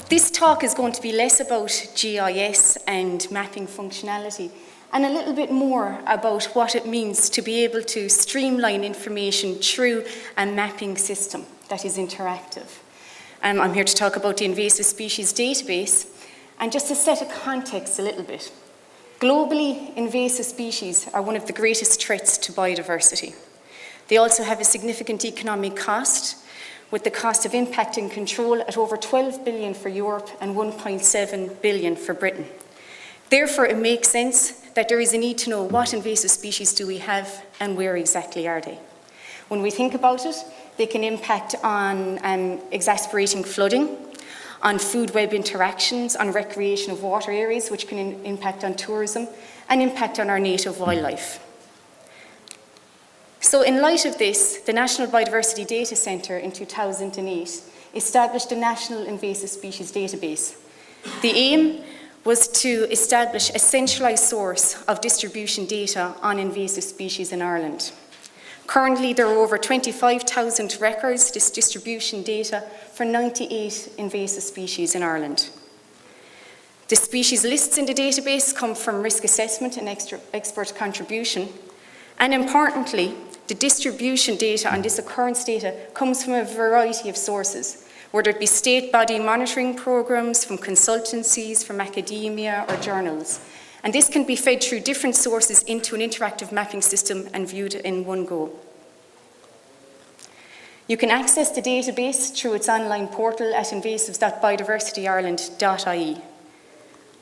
This talk is going to be less about GIS and mapping functionality and a little bit more about what it means to be able to streamline information through a mapping system that is interactive. I'm here to talk about the Invasive Species Database, and just to set a context a little bit. Globally, invasive species are one of the greatest threats to biodiversity. They also have a significant economic cost, with the cost of impact and control at over 12 billion for Europe and 1.7 billion for Britain. Therefore, it makes sense that there is a need to know what invasive species do we have and where exactly are they. When we think about it, they can impact on exacerbating flooding, on food web interactions, on recreation of water areas, which can impact on tourism, and impact on our native wildlife. So in light of this, the National Biodiversity Datacentre in 2008 established a National Invasive Species Database. The aim was to establish a centralised source of distribution data on invasive species in Ireland. Currently, there are over 25,000 records, this distribution data, for 98 invasive species in Ireland. The species lists in the database come from risk assessment and expert contribution. And importantly, the distribution data on this occurrence data comes from a variety of sources, whether it be state body monitoring programs, from consultancies, from academia or journals. And this can be fed through different sources into an interactive mapping system and viewed in one go. You can access the database through its online portal at invasives.biodiversityireland.ie.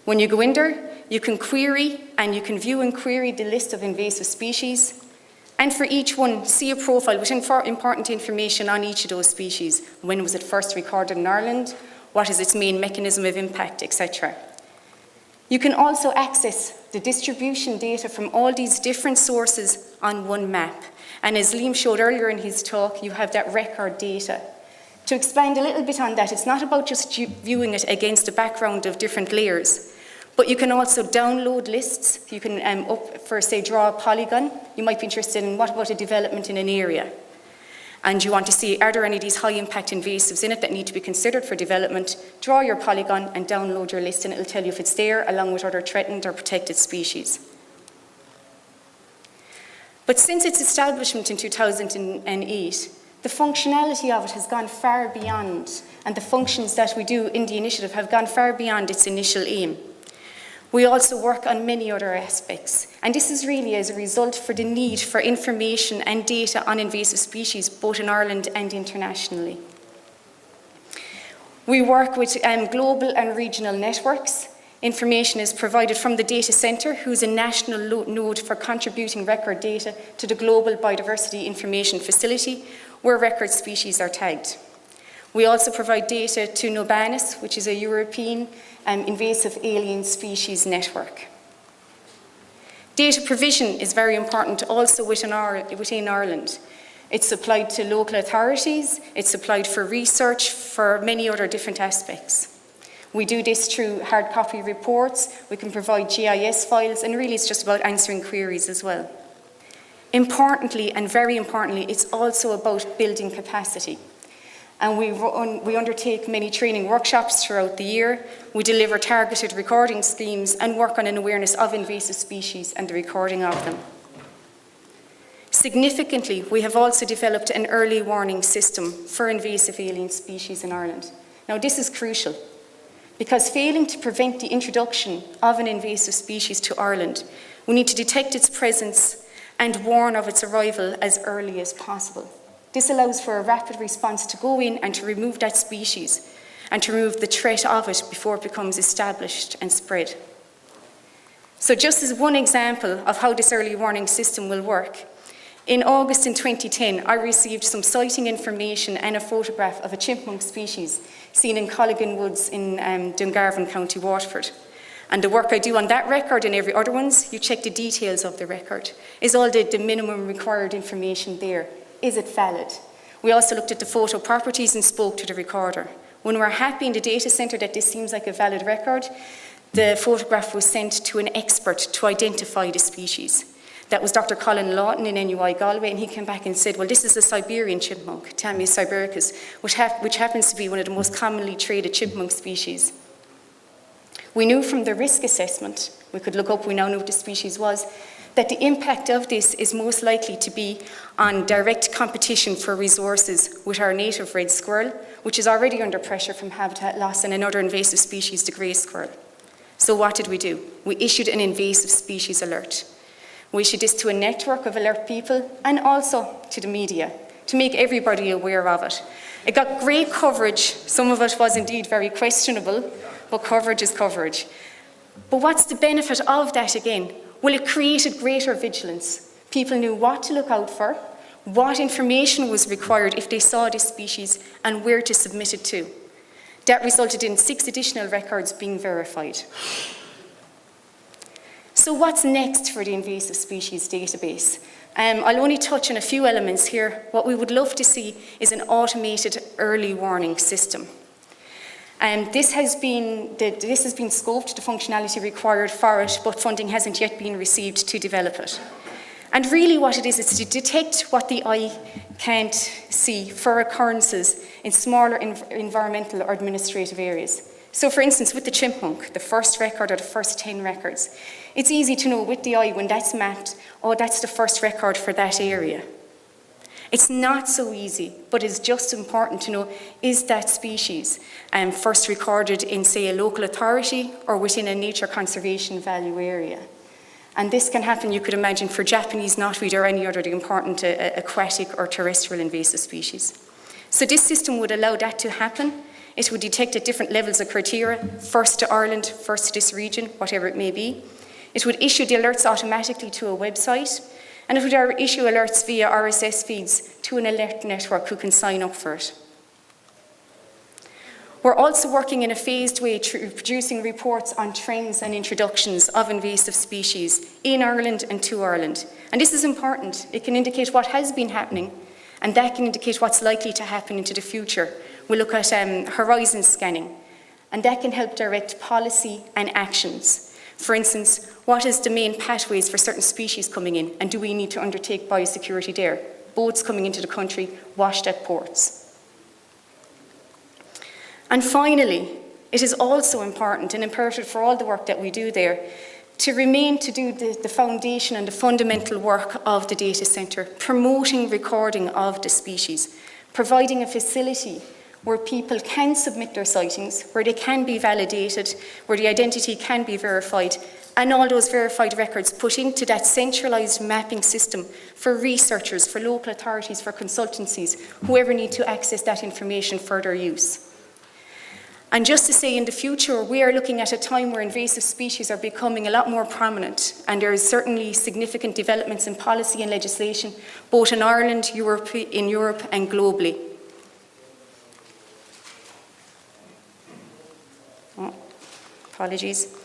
When you go in there, you can query and you can view and query the list of invasive species, and for each one, see a profile with important information on each of those species. When was it first recorded in Ireland? What is its main mechanism of impact, etc. You can also access the distribution data from all these different sources on one map. And as Liam showed earlier in his talk, you have that record data. To expand a little bit on that, it's not about just viewing it against a background of different layers, but you can also download lists. You can, draw a polygon. You might be interested in what about a development in an area. And you want to see, are there any of these high impact invasives in it that need to be considered for development? Draw your polygon and download your list, and it'll tell you if it's there, along with other threatened or protected species. But since its establishment in 2008, the functionality of it has gone far beyond, and the functions that we do in the initiative have gone far beyond its initial aim. We also work on many other aspects, and this is really as a result for the need for information and data on invasive species, both in Ireland and internationally. We work with global and regional networks. Information is provided from the data centre, who's a national node for contributing record data to the Global Biodiversity Information Facility, where record species are tagged. We also provide data to NOBANIS, which is a European invasive alien species network. Data provision is very important also within Ireland. It's supplied to local authorities, it's supplied for research, for many other different aspects. We do this through hard copy reports, we can provide GIS files, and really it's just about answering queries as well. Importantly, and very importantly, it's also about building capacity. And we undertake many training workshops throughout the year. We deliver targeted recording schemes and work on an awareness of invasive species and the recording of them. Significantly, we have also developed an early warning system for invasive alien species in Ireland. Now, this is crucial, because failing to prevent the introduction of an invasive species to Ireland, we need to detect its presence and warn of its arrival as early as possible. This allows for a rapid response to go in and to remove that species and to remove the threat of it before it becomes established and spread. So just as one example of how this early warning system will work, in August in 2010, I received some sighting information and a photograph of a chipmunk species seen in Colligan Woods in Dungarvan, County Waterford. And the work I do on that record and every other ones, you check the details of the record. Is all the minimum required information there? Is it valid? We also looked at the photo properties and spoke to the recorder. When we're happy in the data centre that this seems like a valid record, the photograph was sent to an expert to identify the species. That was Dr. Colin Lawton in NUI Galway, and he came back and said, well, this is a Siberian chipmunk, Tamias sibericus, which happens to be one of the most commonly traded chipmunk species. We knew from the risk assessment, we could look up, we now knew what the species was, that the impact of this is most likely to be on direct competition for resources with our native red squirrel, which is already under pressure from habitat loss, and another invasive species, the grey squirrel. So what did we do? We issued an invasive species alert. We issued this to a network of alert people and also to the media to make everybody aware of it. It got great coverage. Some of it was indeed very questionable, but coverage is coverage. But what's the benefit of that again? Well, it created greater vigilance. People knew what to look out for, what information was required if they saw this species, and where to submit it to. That resulted in 6 additional records being verified. So what's next for the invasive species database? I'll only touch on a few elements here. What we would love to see is an automated early warning system. This has been scoped, the functionality required for it, but funding hasn't yet been received to develop it. And really what it is to detect what the eye can't see for occurrences in smaller environmental or administrative areas. So for instance, with the chipmunk, the first record or the first 10 records, it's easy to know with the eye when that's mapped, oh, that's the first record for that area. It's not so easy, but it's just important to know, is that species first recorded in, say, a local authority or within a nature conservation value area? And this can happen, you could imagine, for Japanese knotweed or any other important aquatic or terrestrial invasive species. So this system would allow that to happen. It would detect at different levels of criteria, first to Ireland, first to this region, whatever it may be. It would issue the alerts automatically to a website, and it would issue alerts via RSS feeds to an alert network who can sign up for it. We're also working in a phased way through producing reports on trends and introductions of invasive species in Ireland and to Ireland. And this is important. It can indicate what has been happening, and that can indicate what's likely to happen into the future. We'll look at horizon scanning, and that can help direct policy and actions. For instance, what is the main pathways for certain species coming in, and do we need to undertake biosecurity there? Boats coming into the country, washed at ports. And finally, it is also important and imperative for all the work that we do there to remain to do the foundation and the fundamental work of the data centre, promoting recording of the species, providing a facility where people can submit their sightings, where they can be validated, where the identity can be verified, and all those verified records put into that centralised mapping system for researchers, for local authorities, for consultancies, whoever need to access that information for their use. And just to say, in the future, we are looking at a time where invasive species are becoming a lot more prominent, and there is certainly significant developments in policy and legislation, both in Ireland, in Europe, and globally. Oh, apologies.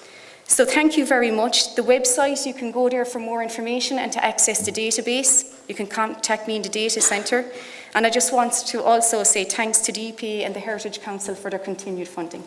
So thank you very much. The website, you can go there for more information and to access the database. You can contact me in the data centre. And I just want to also say thanks to the EPA and the Heritage Council for their continued funding.